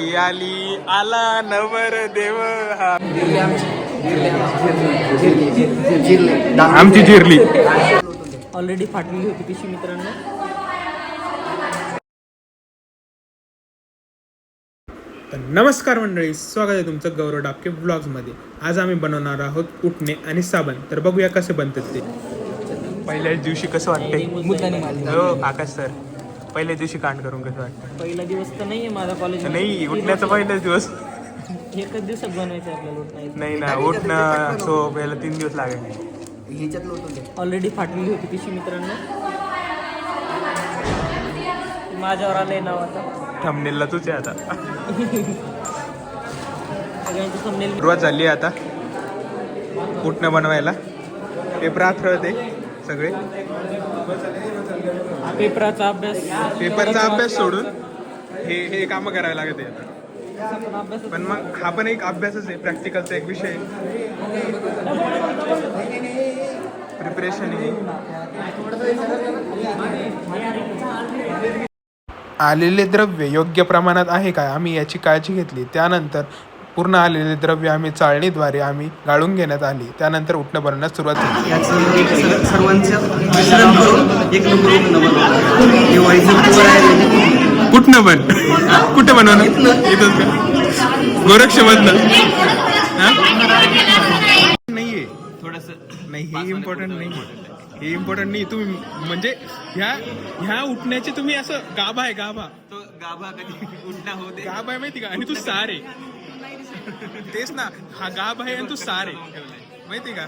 आली आला नवर देव हा आमची जिरली ऑलरेडी फाटलेली होती पिशी मित्रांनो. नमस्कार मंडळी, स्वागत आहे तुमचं गौरव डाबके ब्लॉग्समध्ये. आज आम्ही बनवणार आहोत उटणे आणि साबण. तर बघूया कसे बनतात ते. पहिल्याच दिवशी कसं वाटतंय हो आकाश सर? पहिल्या दिवशी कांड करून कसं वाटतं? पहिला दिवस तर नाहीये माझा कॉलेज नाही, उठण्याचा पहिलाच दिवस एकच दिवसात बनवायचं आपल्याला उठणं. नाही ना, उठणं सो पहिला 3 दिवस लागेल. ऑलरेडी फाटलेली होती पिशी मित्रांनो. माझ्यावर आलंय नाव आता. थंबनेलला तुझ आहे आता. सगळ्यांची थंबनेल सुरुवात झाली आहे आता उठणं बनवायला. पेपर आत होते सगळे. पेपरचा अभ्यास सोडून हे कामं करायला लागते आता. पण मग हा पण एक अभ्यासच आहे, प्रॅक्टिकलचा एक विषय. प्रिपरेशन आहे. आलेले द्रव्य योग्य प्रमाणात आहे काय आम्ही याची काळजी घेतली. त्यानंतर पूर्ण आलेले द्रव्य आम्ही चाळणीद्वारे आम्ही गाळून घेण्यात आली. त्यानंतर उठणं बनवण्यास सुरुवात झाली. कुठनं पण कुठं बनवणं इथंच का गोरक्षमधनं नाहीये थोडस नाही. हे इम्पॉर्टंट नाही, हे इम्पॉर्टंट नाही. तुम्ही म्हणजे ह्या उठण्याचे तुम्ही असं गाभा आहे, गाभा तो गाभा कधी उठणा होते गाभा आहे माहिती का? आणि तू सारे तेच ना, हा गाभ आहे आणि तू सारे माहिती का?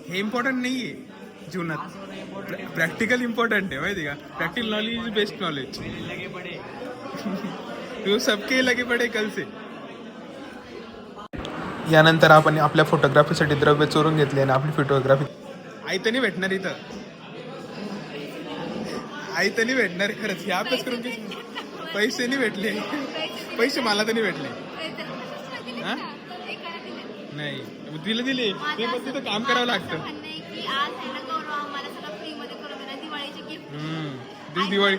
हे इम्पॉर्टंट नाहीये जीवनात. प्रॅक्टिकल इम्पॉर्टंट आहे माहिती का? Practical knowledge is best knowledge. तू सबके लगे पडे कल से. यानंतर आपण आपल्या फोटोग्राफीसाठी द्रव्य चोरून घेतले आणि आपली फोटोग्राफी आयतं नाही भेटणार इथं. आयतं नाही भेटणार खरंच. हे अभ्यास करून पैसे नाही भेटले. पैसे मला तर नाही भेटले. हा नाही दिले मी पण तिथं काम करावं लागतं. दिवाळी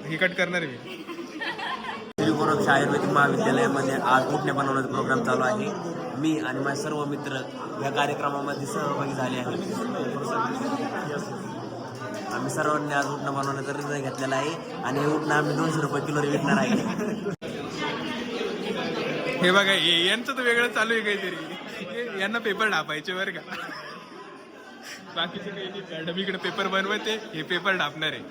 हे कट करणार आहे मी. श्री गोरक्ष आयुर्वेदिक महाविद्यालयामध्ये आज उठणे बनवण्याचा प्रोग्राम चालू आहे. मी आणि माझे सर्व मित्र या कार्यक्रमामध्ये सहभागी झाले आहेत. आम्ही सर्वांनी आज उठणं बनवण्याचा निर्णय घेतलेला आहे आणि हे उठणं आम्ही 200 रुपये किलोने विकणार आहे. हे बघा यांचं तर वेगळं चालू आहे काहीतरी. यांना पेपर ढापायचे बरं का. बाकीचे काही मॅडम इकडे पेपर बनवते, हे पेपर ढापणार आहे.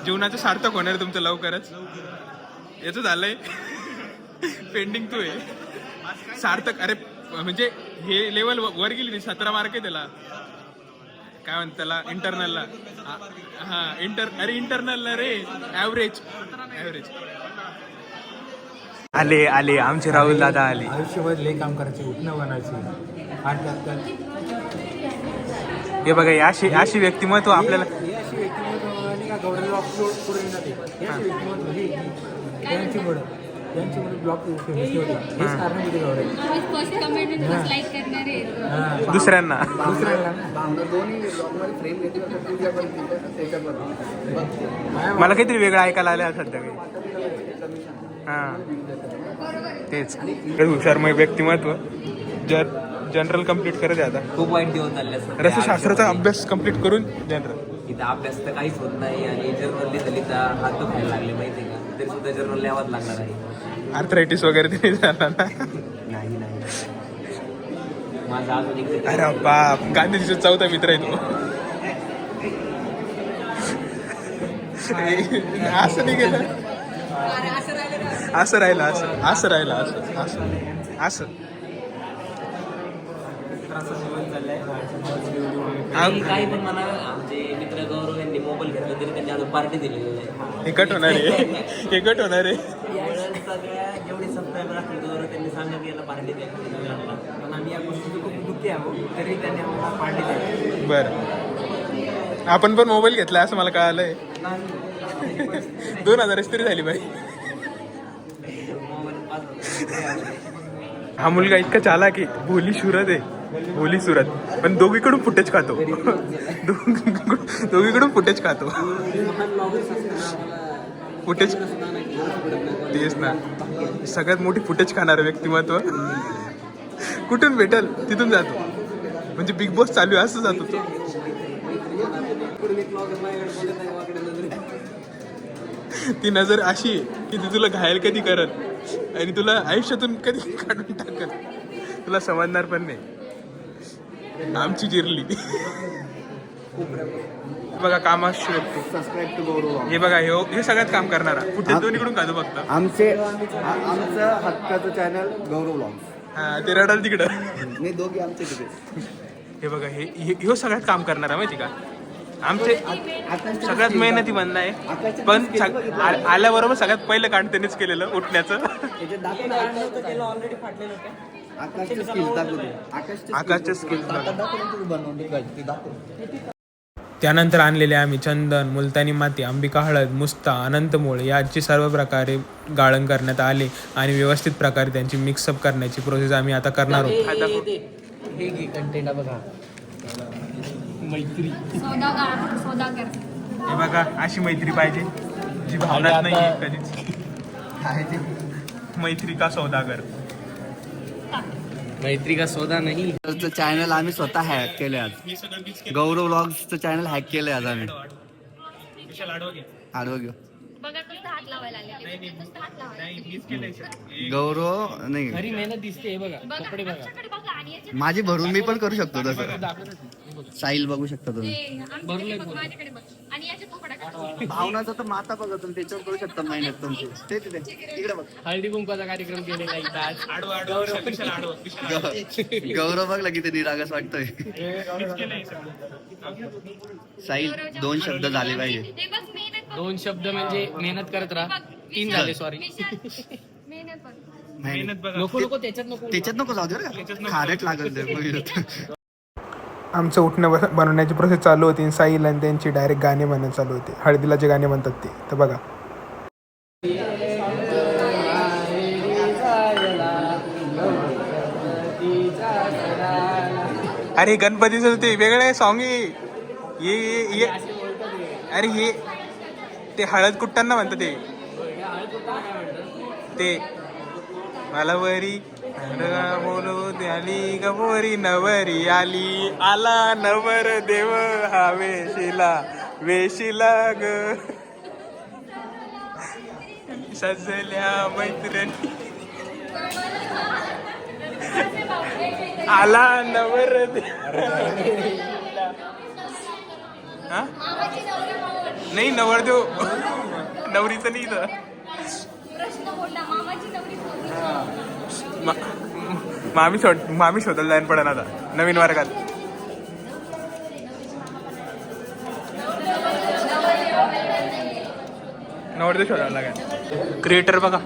जीवनाचं सार्थक होणार आहे तुमचं लवकरच. याचं झालंय पेंडिंग तू आहे सार्थक. अरे म्हणजे हे लेवल वर गेली नाही. 17 मार्क आहे त्याला. काय म्हणतात त्याला? इंटरनलला. हा अरे इंटरनलला रे ॲव्हरेज. आले आमचे राहुल दादा आले. आयुष्यभर लय काम करायचे, उठणं बनायचे. हे बघा अशी व्यक्तिमत्व आपल्याला दुसऱ्यांना मला काहीतरी वेगळं ऐकायला आलं सध्या काही. हा तेच हुशार मग व्यक्तिमत्व. जनरल कम्प्लीट करत आहे आता. खूप वाईट दिवस चालले. रसशास्त्राचा अभ्यास कम्प्लीट करून जनरल. इथं अभ्यास तर काहीच होत नाही आणि जर्नल लिहिता लिहिता हात दुखायला लागले माहिती का? तरी सुद्धा जर्नल लिहावाच लागणार आहे. आर्थरायटिस वगैरे ते झाला ना? नाही माझा अजून एक. अरे बाप, गांधीजीचा 4था मित्र आहे तो. असं नाही गेलं. असं राहिलं असं काही पण मला आमचे मित्र गौरव यांनी मोबाईल घेतला तरी त्यांनी अजून पार्टी दिलेली आहे. हे कट होणार आहे. सगळ्या जेवढे सबस्क्रायबर असतील गौरव त्यांनी सांगत याला पार्टी द्यायला. पण आम्ही या गोष्टी खूप दुःखी आहोत, तरी त्यांनी आम्हाला पार्टी द्यायला. बरं, आपण पण मोबाईल घेतला असं मला कळालंय. 2000 तरी झाली बाई. हा मुलगा इतका चालाक आहे, भोली शुरत आहे. ओली सुरत, पण दोघीकडून फुटेज खातो. दोघीकडून फुटेज खातो. फुटेज तेच ना, सगळ्यात मोठी फुटेज खाणारं व्यक्तिमत्व कुठून भेटल तिथून जातो. म्हणजे बिग बॉस चालू आहे असं जातो तो. ती नजर अशी आहे की ती तुला घायल कधी करत आणि तुला आयुष्यातून कधी काढून टाकत, तुला समजणार पण नाही. आमची जिरली. बघा कामाशी व्यक्ती. सबस्क्राईब टू गौरव. हे बघा हे सगळ्यात काम करणारा कुठे दोन्हीकडून खातो फक्त. आमचं हक्काचं चॅनल गौरव व्लॉग्स. हा ते रडाल तिकडं. नाही दोघे आमचे तिथे. हे बघा हे सगळ्यात काम करणारा माहिती का. आमचे सगळ्यात मेहनती बनला आहे, पण आल्याबरोबर सगळ्यात पहिलं कांड त्यांनीच केलेलं उठण्याचं. ऑलरेडी फाटलेलं होतं. आकाशचे स्किल दाखवतो. आकाशचे स्किल बनवून त्यानंतर आणलेले आम्ही चंदन, मुलतानी माती, अंबिका हळद, मुस्ता, अनंतमूळ याची सर्व प्रकारे गाळण करण्यात आले आणि व्यवस्थित प्रकारे त्यांची मिक्सअप करण्याची प्रोसेस आम्ही आता करणार आहोत. हे घे कंटेंट बघा. मैत्री. हे बघा अशी मैत्री पाहिजे जी भावनात नाही कधीच. मैत्री का सौदागर. मैत्री का सौदा नाही. चॅनल आम्ही स्वतः हॅक केले आज. गौरव व्लॉग्सचं चॅनल हॅक केलंय आज आम्ही. आडवं घेऊ. गौरव नाही घरी मेहनत दिसते. हे बघा कपडे बघा. माझी भरून मी पण करू शकतो तसं. साईल बघू शकता तुम्ही. भावनाचा तर माता बघा तुम्ही त्याच्यावर करू शकता मेहनत तुमची. ते तिथे तिकडे बघ. हळदी कुंकवाचा कार्यक्रम केलेला आहे आज. गौरव बघला किती निरागस वाटतोय. साईल 2 शब्द झाले पाहिजे. 2 शब्द म्हणजे मेहनत करत राहा. 3 झाले सॉरी. नको त्याच्यात नको जाऊ दे बरं का. खारट लागल ते. आमचं उठणं बनवण्याची प्रोसेस चालू होती. साईल आणि त्यांची डायरेक्ट गाणे म्हणणं चालू होते. हळदीला जे गाणे म्हणतात ते तर बघा. अरे गणपतीचं ते वेगळं सॉंग आहे. ये अरे हे ते हळद कुट्टांना म्हणतात ते मला वरी बोलू द्याली गवरी नवरी आली आला नवर देव हा वेशिला ग सजल्या मैत्रिणी आला नवर देव. हा नाही नवरदेव नवरीचं नाही इथं. मामी शोधायला जाईन पडा आता नवीन वर्गात. नवरदेव शोधायला लागेल. क्रिएटर बघा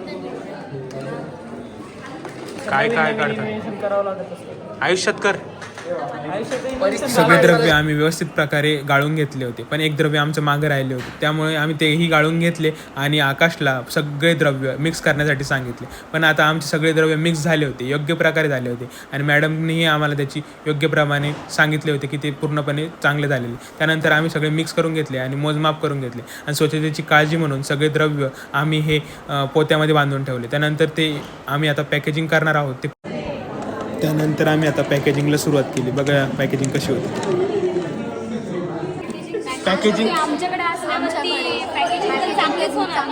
काय काढतात करावं लागत. आयुष्यात कर. सगळे द्रव्य आम्ही व्यवस्थित प्रकारे गाळून घेतले होते, पण एक द्रव्य आमचं मागं राहिले होते. त्यामुळे आम्ही तेही गाळून घेतले आणि आकाशला सगळे द्रव्य मिक्स करण्यासाठी सांगितले. पण आता आमचे सगळे द्रव्य मिक्स झाले होते, योग्य प्रकारे झाले होते आणि मॅडमनीही आम्हाला त्याची योग्य प्रमाणे सांगितले होते की ते पूर्णपणे चांगले झालेले. त्यानंतर आम्ही सगळे मिक्स करून घेतले आणि मोजमाप करून घेतले आणि स्वच्छतेची काळजी म्हणून सगळे द्रव्य आम्ही हे पोत्यामध्ये बांधून ठेवले. त्यानंतर ते आम्ही आता पॅकेजिंग करणार आहोत. त्यानंतर आम्ही आता पॅकेजिंगला सुरुवात केली. बघा पॅकेजिंग कशी होती. पॅकेजिंग आमच्याकडे असल्यावरती पॅकेजिंग चांगलीच होणार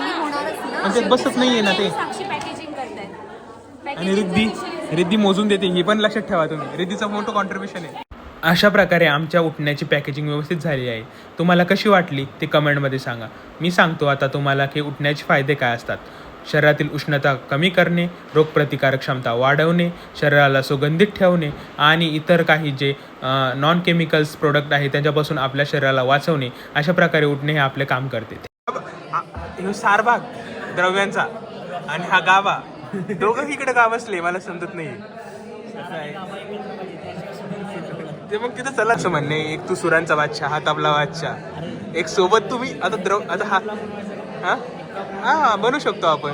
म्हणजे बसत नाहीये ना ते. पॅकेजिंग करतायत आणि रिद्धी मोजून देते हे पण लक्षात ठेवा तुम्ही. रिद्धीचा मोठं कॉन्ट्रीब्युशन आहे. अशा प्रकारे आमच्या उठण्याची पॅकेजिंग व्यवस्थित झाली आहे. तुम्हाला कशी वाटली ते कमेंटमध्ये सांगा. मी सांगतो आता तुम्हाला की उठण्याचे फायदे काय असतात. शरीरातील उष्णता कमी करणे, रोगप्रतिकारक क्षमता वाढवणे, शरीराला सुगंधित ठेवणे आणि इतर काही जे नॉन केमिकल्स प्रोडक्ट आहे त्यांच्यापासून आपल्या शरीराला वाचवणे. अशा प्रकारे उठणे हे आपले काम करते. सारभाग द्रव्यांचा आणि हा गाभा दोघं इकडे का बसले मला समजत नाही. ते मग तिथं चला असं म्हणणे. एक तू सुरांचा बादशाह, हा तबला बादशाह, एक सोबत तुम्ही आता आता हा बनू शकतो आपण.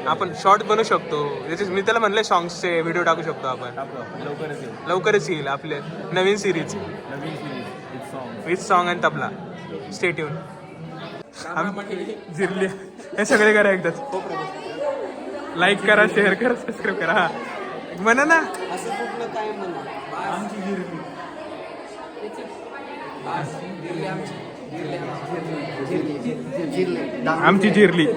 आपण शॉर्ट बनवू शकतो. मी त्याला म्हणलं सॉंग्सचे व्हिडिओ टाकू शकतो आपण. लवकरच येईल आपले नवीन सिरीज विथ सॉन्ग आणि तबला. Stay tune. जिरली हे सगळे करा एकदाच. लाईक करा, शेअर करा, सबस्क्राईब करा. हा म्हणा ना. आमची जिरली.